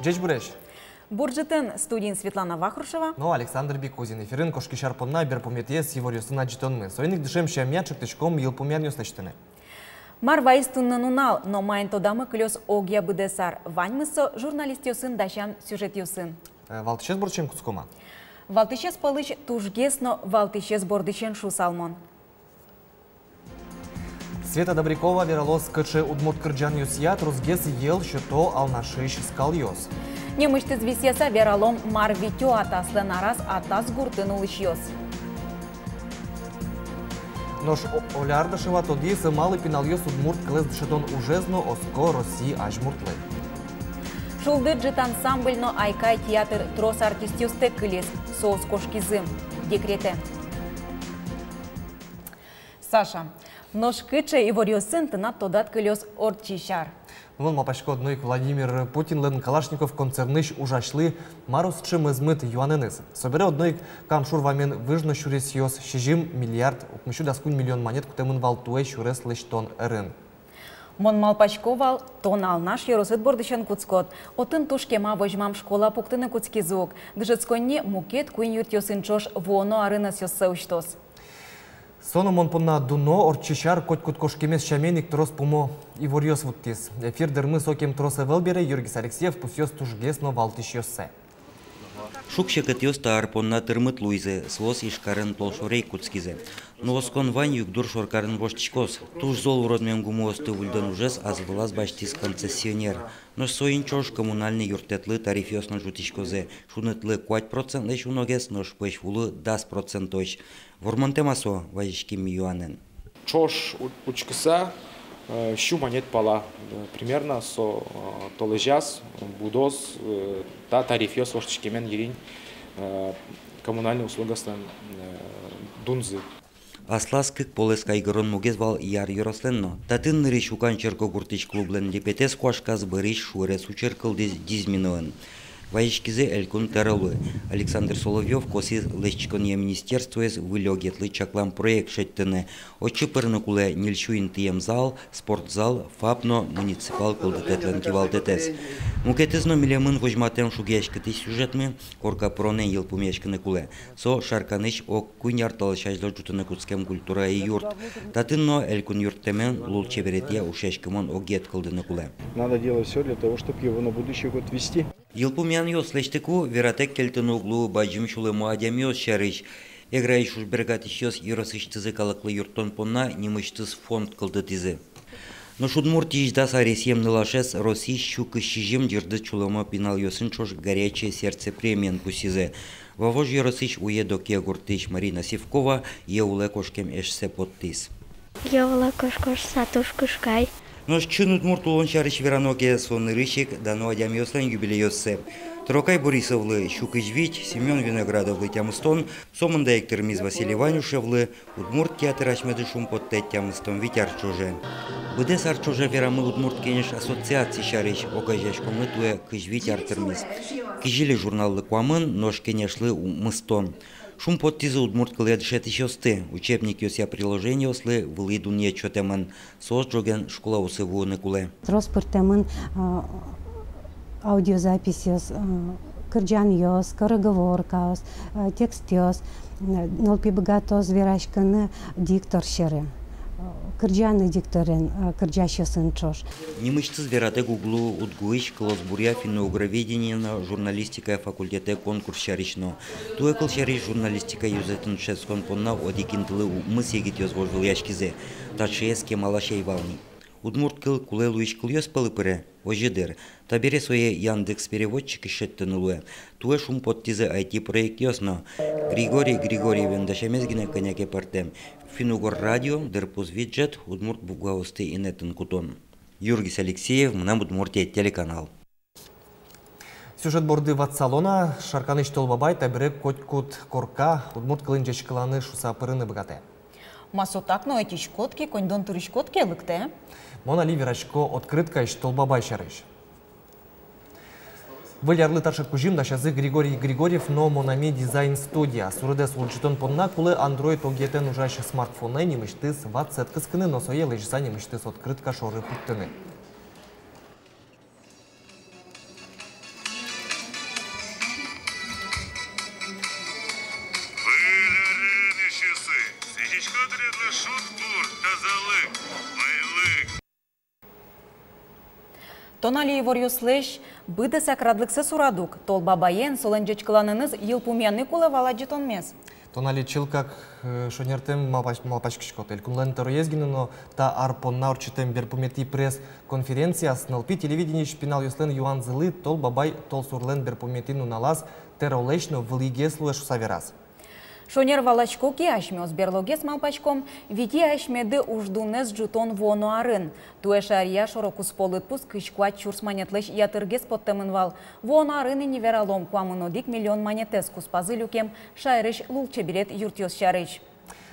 Жеч буреш. Буржетен студин Светлана Вахрушева. Но Александр Бекузин. Эфирин кошки шарпонна берпометес его рюсына джитонмы. Сойник дышем шамячек тычком елпомяню слыштыны. Марвайс туннанунал, но майн тодамы клёс огья быдесар. Ваньмысо журналист юсын дащан сюжет юсын. Валтышес борчен куцкома. Валтышес палыч тужгес, но валтышес бордычен шу салмон. Света Добрякова веролос кычы удмут кырджан юсьят рузгес ел, что то алнашиш скал йос. Немышты звесеса веролом марвитю атаслы нараз атас гуртын улыш. Нож олярдашева тоди малый пинал йос удмурт клес дшедон ужезно оско России ажмуртлы. Шулды джит ансамбль, но айкай театр трос артистюсте кылес соус кошкизым. Декрете. Саша, нож кычы и ворьосын тына тодат кылес орчишар. Вон мапашко одной Владимир Путин лен Калашников концерныш ужашлы марус чим измыт юаненыз. Собере одной камшур вамен выжно шурес йос шижим миллиард, укмещу даскун миллион монет кутемын валтуэ шурес лештон рын. Мон малпачковал тонал наш еросет бордышен куцкот. Отын тушкема вожмам школа пуктыны куцки звук. Дыжецконне мукет куин юртёсын чош воно арынас йосы уштос. Сономон понна дуно орчишар коть кошкемес шаменик трос пумо и ворьос вуттис. Эфир дырмы сокем троса велбере Юргис Алексеев пусьёс тужгес но валтыш йосе. Шукшекет йостар понна тырмыт луйзе, свос ишкарын толшорей куцкизе. Но оскон вань югдур шоркарын воштичкос. Туж зол уродмен гумуосты вульдан ужес азвылаз баштис концессионер. Но соин чош коммунальный юртетлы тариф йосно жутичкозе. Шунетлы 5% леш уногес, но шпэш вулы 10% точ. Вормонтемасо вазичким юанен. Чош учкса щу монет пала. Примерно со толежас, будос, та тариф йос воштичкемен ерин коммунальный услуга стан дунзы. Аслас кык полес кайгырон мугез вал яр юросленно. Татын ныры шукан черко гуртыч клублен лепетес куашказ бырыш шурес учеркал дизминуэн. Ваишкизе элькун таралуэ. Александр Соловьев коси лещиконье министерствуэс вылёгетлы чаклам проект шеттене. Очыпырны куле нильшуин тием зал, спортзал, фапно муниципал кылдытетлен кивалтетес. Мукетезно милемын вожматем шугешкыты сюжетмы, корка проне елпумешкыны куле. Со шарканыш ок куйняртал шаждал жутыны куцкем культура и юрт. Татынно элькун юрттемен лул чеверетия ушешкымон огет кылдыны куле. Надо делать все для того, чтобы его на будущий год вести. Елпумян йос лештеку вератек кельтын углу баджим шулы муадям йос шарыш. Эграиш уж бергатыш йос юросыштызы калаклы юрттон понна немыштыз фонд кылдытызы. Но шудмурти ждас аресьем нылашес Россий щукы щижим дерды чулома пинал йосын чош горячее сердце премиен пусизе. Вавож юросыш уедок егуртыш Марина Сивкова еуле кошкем эшсе подтис. Еуле кошкош сатушкушкай. Но чынут муртулон шарыш вераноке сон рыщик дано адям йослен юбилей йосе. Трокай Борисовлы Щукыжвич, Семен Виноградовлы Тямыстон, Сомында Эктермиз Василий Ванюшевлы, Удмурт театр Ашмеды Шумпоттет Тямыстон Витяр Чоже. Быдес Арчоже верамы Удмурт кенеш ассоциации шарыш огажеш комнатуе Кыжвич Артермиз. Кижили журналлы Куамын, нож кенешлы Мыстон. Шумпоттизы Удмурт кылед шетищосты, учебник йося приложение ослы вылыдун ечотемын, соос жоген школа усы вуыны куле. Транспортемын аудиозапись йос, кырджан йос, скороговорка йос, текст йос, нолпи богатоз верашканы диктор шеры. Кырджаны дикторен, кырджащосын чош. Немышцы зверате гуглу удгуиш клосбуря финноугроведение на журналистика факультете конкурс шарично. Туекл шариш журналистика юзетын шескон понна одикинтлы мысегит йозвождыл яшкизе. Тачееске малашей вални. Удмурт кыл куле луиш кыл йос пылыпыре, ожидер. Табере свое Яндекс переводчик ишеттен улуэ. Туэ шумпоттизе IT-проект йосно. Григорий Григорьевен дашамезгине коняке партем. Финугор радио, дерпуз виджет, Удмурт бугавосты и нетен кутон. Юргис Алексеев, мна Удмуртия телеканал. Сюжет борды ватсалона, шарканыш толбабай, табире котькут корка, Удмурт кылынчешкыланы шусапырыны богате. Масотакно эти шкотки, коньдон туришкотки лыкте. Мона ливерачко открытка иш толбабай шарыш. Выльярлы ташак кужим дашазы Григорий Григорьев, но Монами дизайн студия. Сурыдес улчитон понна кулы Android огетен ужаще смартфоны немыштыз ватсет кыскыны, но сое лежса немыштыз открытка шоры путтыны. Тонали ворюслеш быды сакрадлыксы сурадук. Тол бабаен соленджечкаланыныз йылпумяны кулавала жетонмес. Тонали чилкак шонертем малпачкишкот. Элькунлен тароезгины, но та арпонна урчитем берпумети пресс конференция с НЛП телевидение шпинал юслен Юан Зылы тол бабай тол сурлен берпуметину налаз теролечно в лиге слуэш саверас. Шонер валачко ки ашмёс берлогес малпачком, види ашмеды уждунез жутон воно арын. Туэшария шорокус полытпус кышкуат чурс манетлыш ятыргес поттемынвал. Воно арын и невералом куамынодик миллион манетес куспазы люкем шайрыш лулче билет юртиос шарыш.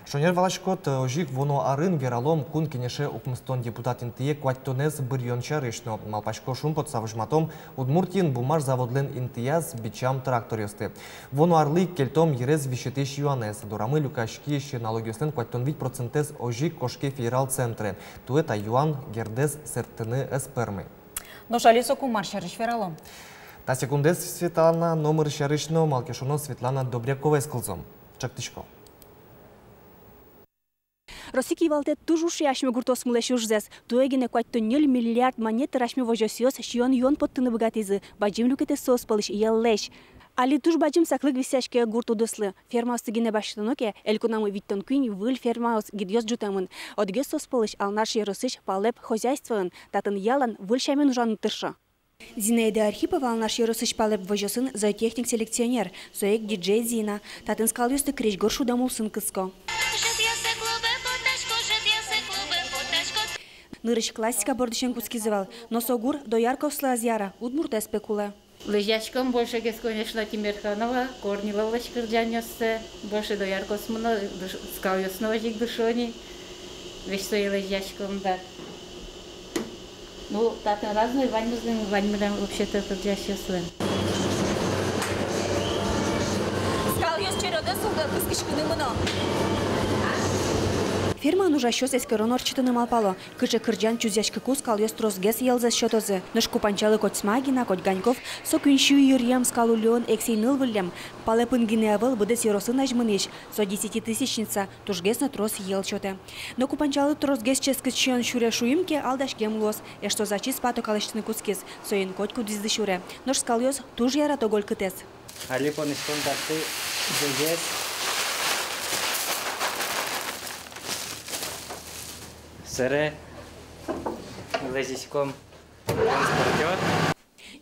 Шонер валашкот ожик воно арын вералом кун кенеше укмстон депутат интие кваттонез бирьон чарышно. Малпачко шумпот савжматом удмуртин бумаж заводлен интияз бичам трактористы. Воно арлы кельтом ерез вишетеш юанес. Дорамы люкашки еще налогиостен кваттон вид процентез ожик кошке федерал центре. Туэта юан гердес сертыны эспермы. Но шалисо кумар шарыш вералом. Та секундес Светлана номер шарышно малкешуно Светлана Добрякова эскылзом. Чактышко. Росики валте тужуши ашме гуртос мулешужзес. Туэгине кватто 0 миллиард монет рашме вожосиос шион йон поттыны богатизы. Баджим люкете сос полыш еллеш. Али туж баджим саклык висяшке гуртудыслы. Ферма остыгине баштаноке элькунамы виттон куин выл ферма ос гидьос джутамын. Одге сос полыш алнаш еросыш палеп хозяйствын. Татын ялан выл шамен ужан тырша. Зинаида Архипова алнаш еросыш палеп вожосын зоотехник селекционер. Соек диджей Зина. Татын скал юсты креш горшу дамулсын кыско. Нырыш классика бордышен кускизывал, но согур до Ярковсла азьяра, удмурта спекула. Лыжачком больше, конечно, Тимирханова, Корнилова шкырджанёссе, больше до Ярковсмана, скалёсного жик душони, весь что и лыжачком, да. Ну, так разные ваньмырам вообще-то кырджащёслен. Скалёс черёда сулда кыскышкыны мыно. Ферма нужа щось эскерон орчитыны малпало. Кыже кырджан чузяшкы кус калёс трозгес елзес щотозы. Нож купанчалы коть смагина, коть ганьков, со кюнщу юрьям скалулён эксей нылвылям. Палепын гинеавыл будес еросын ажмыныш, со 10-тысячница, тужгесно трос ел чоте. Но купанчалы трозгес ческычен шуре шуимке алдашкем лос, эшто зачи спато калыштыны кускис, соин коть кудизды шуре. Нож скалёс туж яра тоголь кытес. Алипон истондарты дегес. Сыре лезиском транспортер.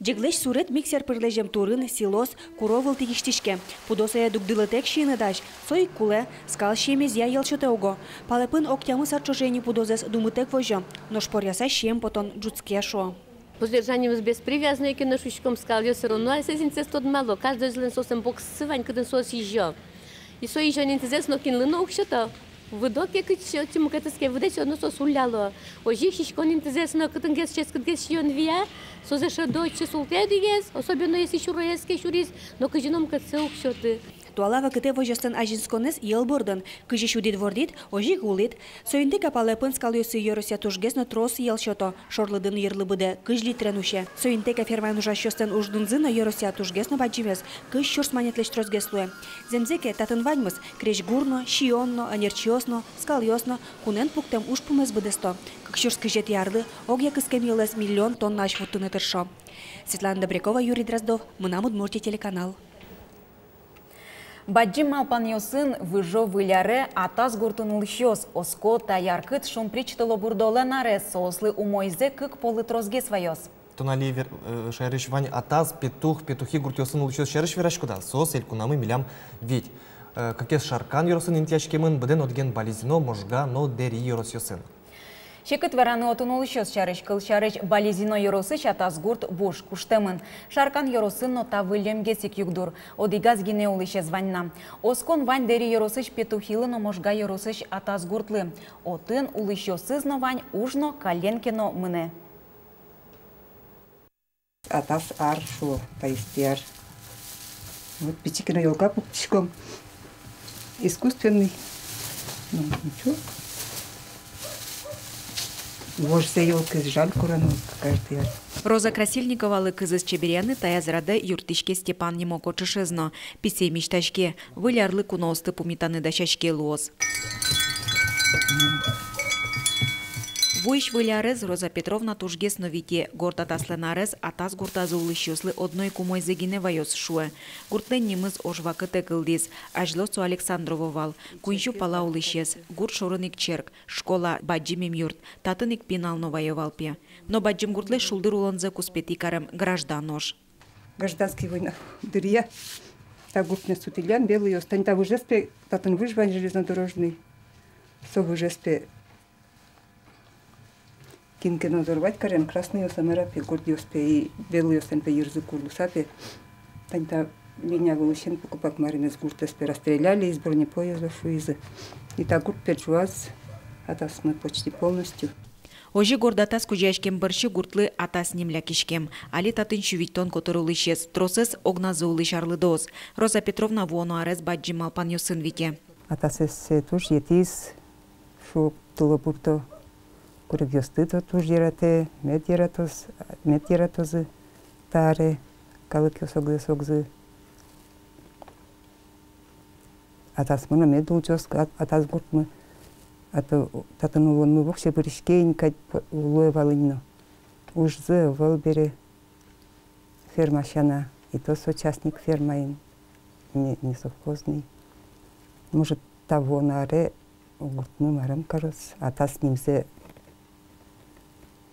Джеглеш сурет миксер пырлежем турын, силос, куровыл тигиштишке. Пудосая дугдылы тек шины даш, сой куле, скал шемез я елчоте ого. Палепын октямы сарчожени пудозес думытек вожо, но шпоряса шем потон джуцке шо. Поздержание без привязанной к нашим скалью все равно, а сесенце стод мало, каждый из нас сосем бокс сывань, когда сос еще. И сой еще не интересно, кинули на ухшото. Выдоки кычо тему катаске выдачу одно сосуляло. Ожих шишкон интересно, когда гес ческат гес шион вия, созеша дочь султедигес, особенно если шуроески шурис, но каждом катсе ухшоты. Туалава кыте вожостан ажинсконес ел бордан, кыжи шудит вордит, ожи гулит, соинде капалепын скалёсы йорося тужгесно трос ел шото, шорлыдын йырлы быде, кыж литренуше. Соинде каферман ужащостан уждынзына йорося тужгесно баджимес, кыж чорс манетлеш тросгеслуе. Земзеке татын ваньмыс, креш гурно, шионно, анерчиосно, скалёсно, кунен пуктем ушпумес быдесто. Как чорс кыжет ярлы, огья кыскемилес миллион тонна ашвуттыны тыршо. Светлана Добрякова, Юрий Дроздов, Мына Удмуртия телеканал. Баджим малпаньосын выжо выляре атас гуртунулщос, оско та яркыт шум причтыло бурдоле нарес сослы умойзе кык полы трозге своёс. Тонали шайрыш вань атас петухи гуртьосын улщос шайрыш верашкуда, сос элькунамы милям ведь. Какес шаркан йоросын интяшкемын бден отген бализино можга но дери йоросьосын. Шекыт вараны отунулщос шарыш кыл шарыш бализино йоросыш атас гурт буш куштемын. Шаркан йоросын но та вылемгесик югдур. Одигаз гине улыше званьна. Оскон вань дери йоросыш петухилы но можга йоросыш атас гуртлы. Отын улыщосыз но вань ужно коленкино мыне. Атас аршу таистяр. Вот пятикино елка пуктичком. Искусственный. Ну, ничего. Вождя елка жаль курану каждый. Роза Красильникова кызыз чеберяны таязрады юртишке Степан немоко чышезно. Писей мечташке, вылярлы куносты пумитаны дащашке луоз. Вуйш вылярез Роза Петровна тужгес новите горда тасленарез атас гуртазы улышёслы одной кумой зегине вайос шуэ. Гуртлен немыз ожвакы текылдиз, ажлосу Александрововал, куиншу пала улышес, гурт шорыник черк, школа баджимим юрт, татыник пинал новаевалпе. Но баджим гуртле шулдыр улонзе куспетикарем гражданош. Гражданский война. Дырья. Так гурт не сутилян, белый остань. Та выжеспе, татын выжвань железнодорожный. Со выжеспе кинке надорвать карем красный осамерапе, гордый оспе и белый остань по языку лусапе. Тань-то линия вылущен покупак маринес гуртеспе расстреляли из бронепоездов шуизы. И так гурт печуаз, атас мы почти полностью. Ожи гордатас кужашкем быршы гуртлы атас немля кишкем. Али татын шувиттон которулышес, тросес огназы улышарлыдоз. Роза Петровна воно арез баджи малпан йосын вите. Атасес туш етиз, шу тулабурто курык йостыто туш ерате, мед ератозы, таре, калык йосогзы. Атас мына мед улчос, атас гуртмы. Татын улон мы вокше бырышкейн кать улой валынно. Ужзы валбере фермашана, и то сочастник фермаин, не совхозный. Может, того наре гуртмы марам карос, а та с нимсе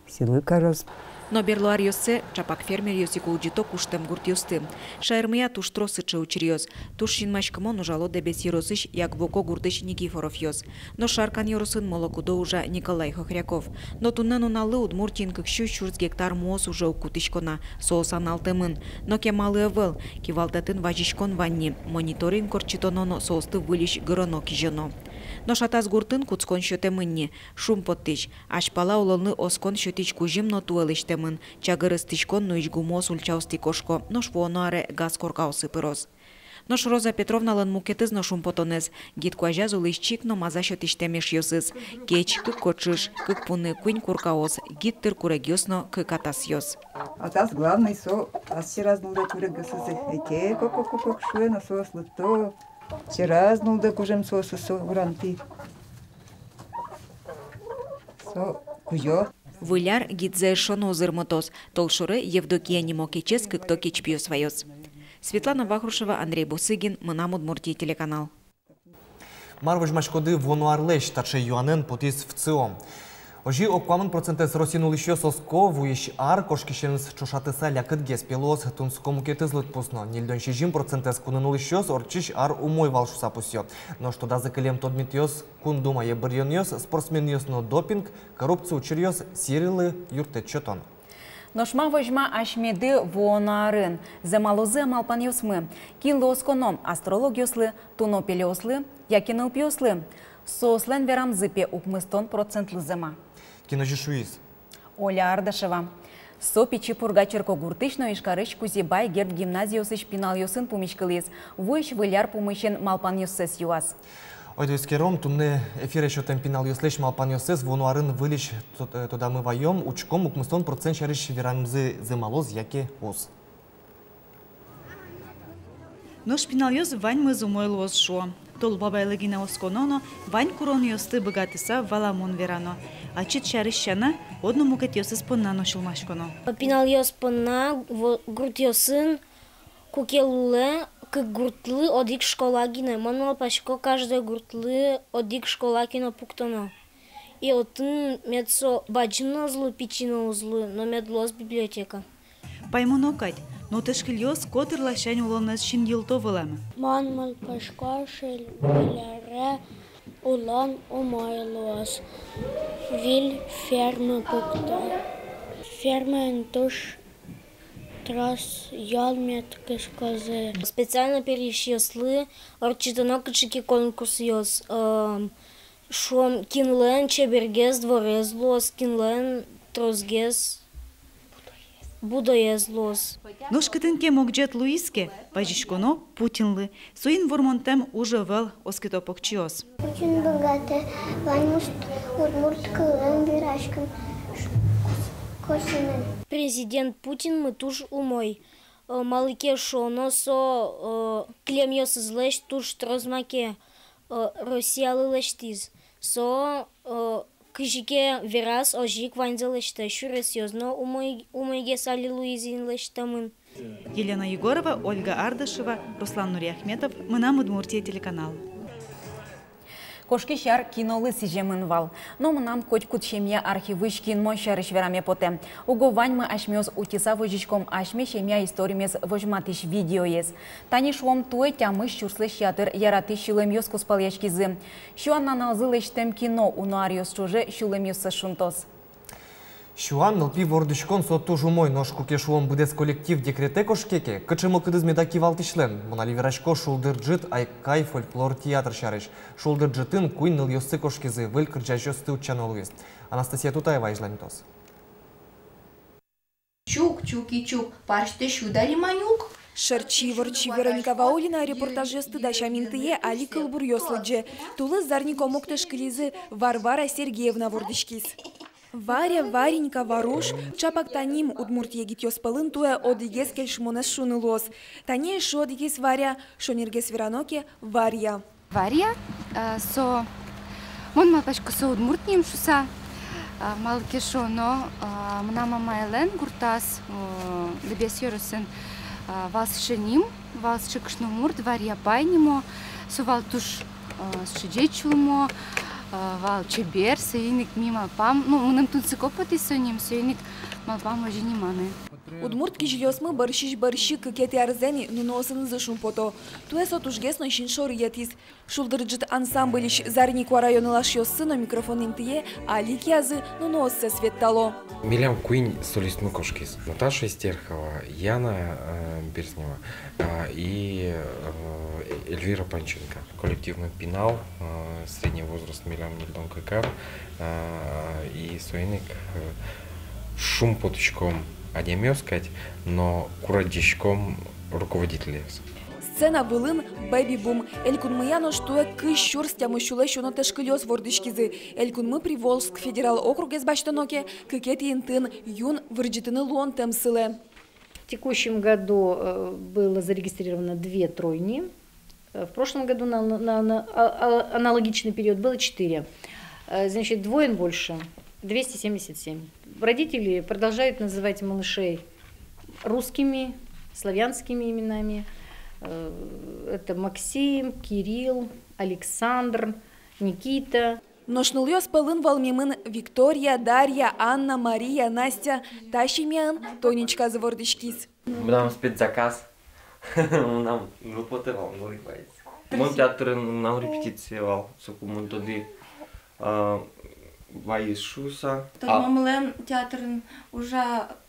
силы карос. Но берлуар йосе чапак фермер йосику уджито куштем гурт йосты. Шаермыя туш тросычы учерьёз. Туш шинмашкымон ужало дебес еросыш, як воко гуртыш Никифоров йоз. Но шаркан йоросын молокудо уже Николай Хохряков. Но туннен уналы Удмуртин кыкщу 4 гектар муос уже укутышкона, соосан алтымын. Но кемалы эвел, кивалтатын важишкон ванни, мониторинг корчитононо соосты вылиш гыроно кижено. Но шатас гуртын куцкон шөтемынни, шум поттыш, ашпала улылны оскон шөтич кужим но туэлыштемын, чагырыстышкон нуичгу мос ульчаусти кошко, но швоноаре газ коркаусы пырос. Нош Роза Петровна лын мукетыз но шум потонез, гид куажаз улышчик но маза шөтиштемеш йосыз, кеч кык кочыш, кык пуны куинь куркаос, гид тыр курегёсно кык атас йос. Атас главный со, аси разнулда курегёсызы, эке кок шуэ на сослы то. Раз нулда кужем сосы со гранты. Со куё. Выляр гидзе шоно зырмотос, толшуры Евдокия Немокичес кыкто кичпио своёс. Светлана Вахрушева, Андрей Бусыгин, Мынам Удмуртия телеканал. Марвыж мачкоды вонуарлеш таче юанен потис в ЦИО. Ожи оквамын процентес росинули еще соско, вуищ ар, кошкищенс чушатыса лякыт геспелос, тунскому кетызлыт пусно. Нильдон щижим процентес кунынули еще орчиш ар умой валшуса пусё. Но что да закалем тодмитьёс, кун думае бырьёньёс, спортсменьёс но допинг, коррупцию учерьёс, сирилы юрте чотон. Ношма вожма ашмеды вонарын. Замалозы амалпан йосмы. Кин лосконом астрологиослы, тунопелиослы, якинылпиослы. Сослен верам зыпе укмыстон процентлы зема. Киножишуиз. Оля Ардашева. Сопичи пургачерко гуртышно ишкарыш кузибай герд гимназиосыш пинал йосын пумишкылыз. Вуйш выляр пумышен малпан йосес юас. Ойдойскером тунне эфир еще темпинал йослеш малпан йосес вонуарын вылиш туда мы воем учком укмыстон процент шарыш верамзы зымалоз яке оз. Но шпинал йоз вань мы зумойлоз шо. Тол бабайлыгина оскононо, вань курон йосты богатыса валамон верано. А чит шарыщана, одному кет йосыз поннано шылмашконо. Пинал йос понна, гурт йосын, кукелуле, кык гуртлы одик школа гине. Мануал пашко каждый гуртлы одик школа кино пуктоно. И отын медсо баджино злу, пичино злу, но медлос библиотека. Паймоно кать. Но тышкильёс котыр лашань улоннас шин йылто вылам. Манмал пашка шел виляре улан умайлос. Виль фермы пукта. Фермы туш трас ялмет кышказы. Специально перещеслы, орчитано кычики конкурс йос. Шом кинлен чебергез дворезлос, кинлен трозгез. Будоезлос. Ношкытынке мокджет Луиске, пажишконо Путинлы. Суин вормонтем уже вел оскито покчиос. Путин богатый, ванюст удмурткален вирашкам косимен. Президент Путин мы туж умой. Малыке шоно со клемьёс злэш туж трозмаке Россиялы лэштиз. Со Кыжике верас ожик ванзалышта шуресёзно умойге сали Луизин лыштамын. Елена Егорова, Ольга Ардышева, Руслан Нуриахметов, Мынам Удмуртия телеканал. Кошки шар кинолы сижемын вал. Но мынам котькут шемья архивыш кинмой шарыш вераме поте. Уго ваньмы ашмёз утиса вожичком ашме шемья историмес вожматыш видеоез. Тани шуом туэ тямыш чурслыш ятыр яраты шулемьёз куспалячкизы. Шуан аналзылыш тем кино унуариос чуже шулемьёз сашунтос. Шуан нылпи вордышкон сотту жумой нож кукешуом будес коллектив декрете кошкеке, кычымыл кыдызмеда кивалтишлен. Мунали вирашко шулдырджит айкай фольклор театр шарыш. Шулдырджитын куин ныл йоссы кошкизы выль кырджажёсты учанолуез. Анастасия Тутаева изланитос. Чук, чуки, чук, парште шудали манюк. Шарчи-ворчи Вероника Ваулина репортажы стыдаща минтые али кылбур ёслыджы. Тулы зарнико моктышкылизы Варвара Сергеевна вордышкиз. Варя, Варенька, Варуш, чапактаним Удмуртия гитёс пылын туя одигес кельшмонес шунылос. Тане шо одигес Варя, шонергес Вероноке Варя. Варя, со мон мапашко со Удмуртним шуса, малке шо, но мна мама Елен гуртас лебес йоросен вас шеним, вас шикшнумурт Варя пайнимо, со вал туш шиджечулмо, вал чебер, союзник мимо пам, ну мы нам тут сыкопати соним, союзник малпам уже не маны. Удмуртки жилёсмы барщи кекети арзени, но носын зашум пото. Туэсо тужгес но шиншор ятис. Шулдырджит ансамблищ Зарниква района лашёсы, но микрофон имтие, а ликязы, но носсе светтало. Милям Куинь солистну кошкис. Наташа Истерхова, Яна Берзнева и Эльвира Панченко. Коллективный пенал, средний возраст Милям Нильдон Кекар и союзник шум поточком. Сказать, но курадичком руководителя. Сцена вылын бэби-бум. Элькунмыяно что кыщур стямыщулы щуно тешкылёс вордышкизы. Элькунмы Приволжск федерал округе с баштаноке кыкети интын юн вырджитыны луон темсылы. В текущем году было зарегистрировано 2 тройни. В прошлом году на аналогичный период было 4. Значит, двоен больше. 277. Родители продолжают называть малышей русскими, славянскими именами. Это Максим, Кирилл, Александр, Никита. Ношнулёс пылын валмимын Виктория, Дарья, Анна, Мария, Настя, Тащимян, Тонечка завордышкис. Нам спецзаказ. Нам выплатывал, ну и байц. Мон театр нам репетицировал, сокумун тоди. Вайшуса. Тут мамлем театрын уже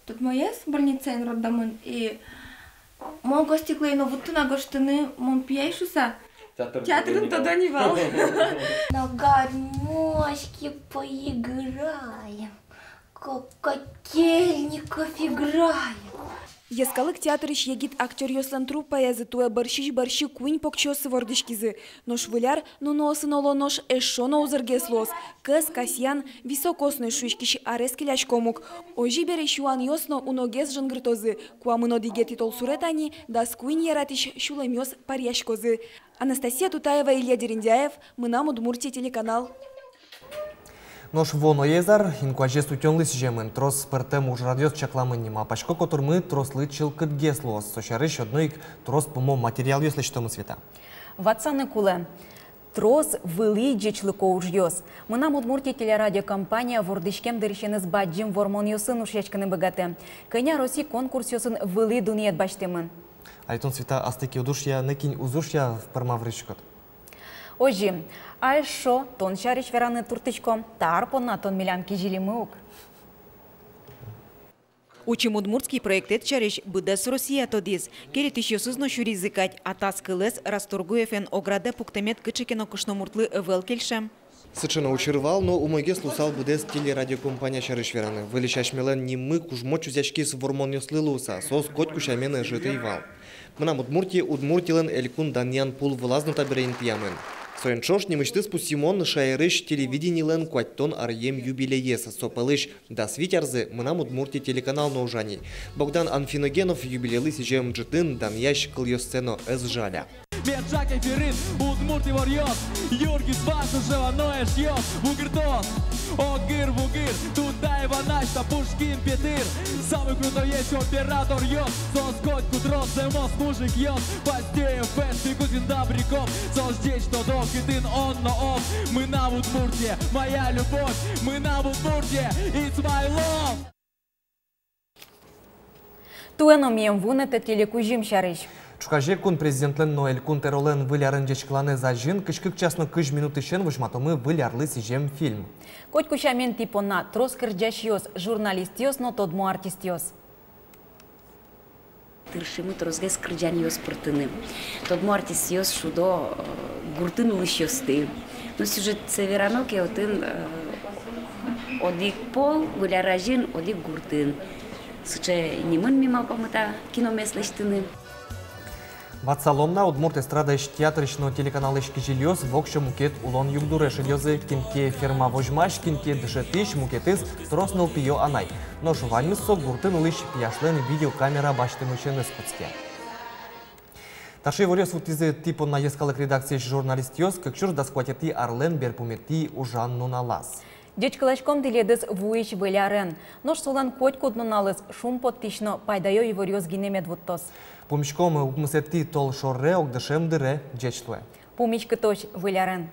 тут моес больницейн роддамын и мон гостиклейно вуттына гоштыны мон пияйшуса. Театрын тодо не вал. На гармошке поиграем, как котельников играем. Ескалык театрыш егит актер ёслан труппа язытуя барщи куинь покчосы вордышкизы. Нош выляр, но носын оло нош эшоно узыргеслос. Кыз Касьян високосный шуйшкиш арес келячкомук. Ожи бере шуан ёсно уногез жангртозы. Куамыно дигети тол суретани, да скуинь яратиш шулемёс парьяшкозы. Анастасия Тутаева, Илья Дерендяев, Мынам Удмуртия телеканал. Нож воно езар, инкуаже сутёнлы сижемын, трос пыртем уж радиос чакламыннима, пачко котурмы трослы чылкыт геслос, сошарыш одной трос помо материал если что мы света. Ватсаны куле. Трос вылы джечлыко уж ёс. Мынам Удмуртия телерадиокомпания вордышкем дырщеныз баджим вормон ёсын ушечканы богаты. Кыня Роси конкурс ёсын вылы дуниет баштемын. Айтон света астыки удушья, некинь узушья в пармаврышкот. Ожи, а шо тон шариш вераны туртычком, тарпон на тон милямки жилимыук. Учим удмуртский проект чариш быдас Россия тодис. Керет еще сузно шуризыкать, а таскылес расторгуефен ограде пуктемет кычекено кушномуртлы велкельшем. Сычына учырвал, но умойге слусал будес телерадиокомпания шарышвераны. Вылещаш мелен нимы кужмочу зячки с вормон ёслылуса, сос котку шамены житый вал. Мынам Удмуртилен элькун даньян пул вылазну таберейн пьямен. Соенчош немышты спусимон шайрыш телевидениелен куаттон арьем юбилееса сопалыш да свитярзы мынам Удмуртия телеканал ножани. Богдан Анфиногенов юбилейлы сижем джитын даньяш кыльёсцено эс жаля. Мерджак эфирин, удмурти варьёс, Юргис васу живаноешь ёс, вугиртос, огир, вугир, туда Иванашта, Пушкин, Петыр, самый крутой есть оператор ёс, соскоть кудрос, земос, мужик ёс, постеем фэш, фигузин добряков, здесь что док, и ты он, но он, мы на Удмуртии, моя любовь, мы на Удмуртии, it's my love. Туэно мием вунете телекужим шарыш. Чукаже кун президентлен Ноэль Кун теролен вылярын жечкланы за жин, кышкык часно кыш минуты шен вышматомы вылярлы сижем фильм. Коть кушамен типона трос кырджашьёс, журналистиос, но тодму артистиос. Тыршимы трозгес кырджаньёс пыртыны. Тодму артистиос шудо гуртын лышьёсты. Но сюжет северанок отын одик пол, выляражин, одик гуртын. Суче немын мимо помыта киномеслыштыны. Ватсаломна Удмурт эстрада иш театрышно телеканал ишки жилёс, вокша мукет улон югдуре шильёзы, кинке ферма вожмаш, кинке дышетыш, мукетыз, троснул пиё анай. Но шувальмыссо гуртын лыш пияшлен видеокамера баштымышен эскутске. Таши ворёс утизы типу на ескалык редакции журналистиос, как чур доскватети Арлен берпумети ужан нуналас. Дечкалашком теледыз вуич вылярен. Нож солан коть коднуналыз шум подтично пайдайо и ворёс гинемед вуттос. Помещком укмысети тол шорре огдышем дыре джечлуэ. Помещка точ вылярен.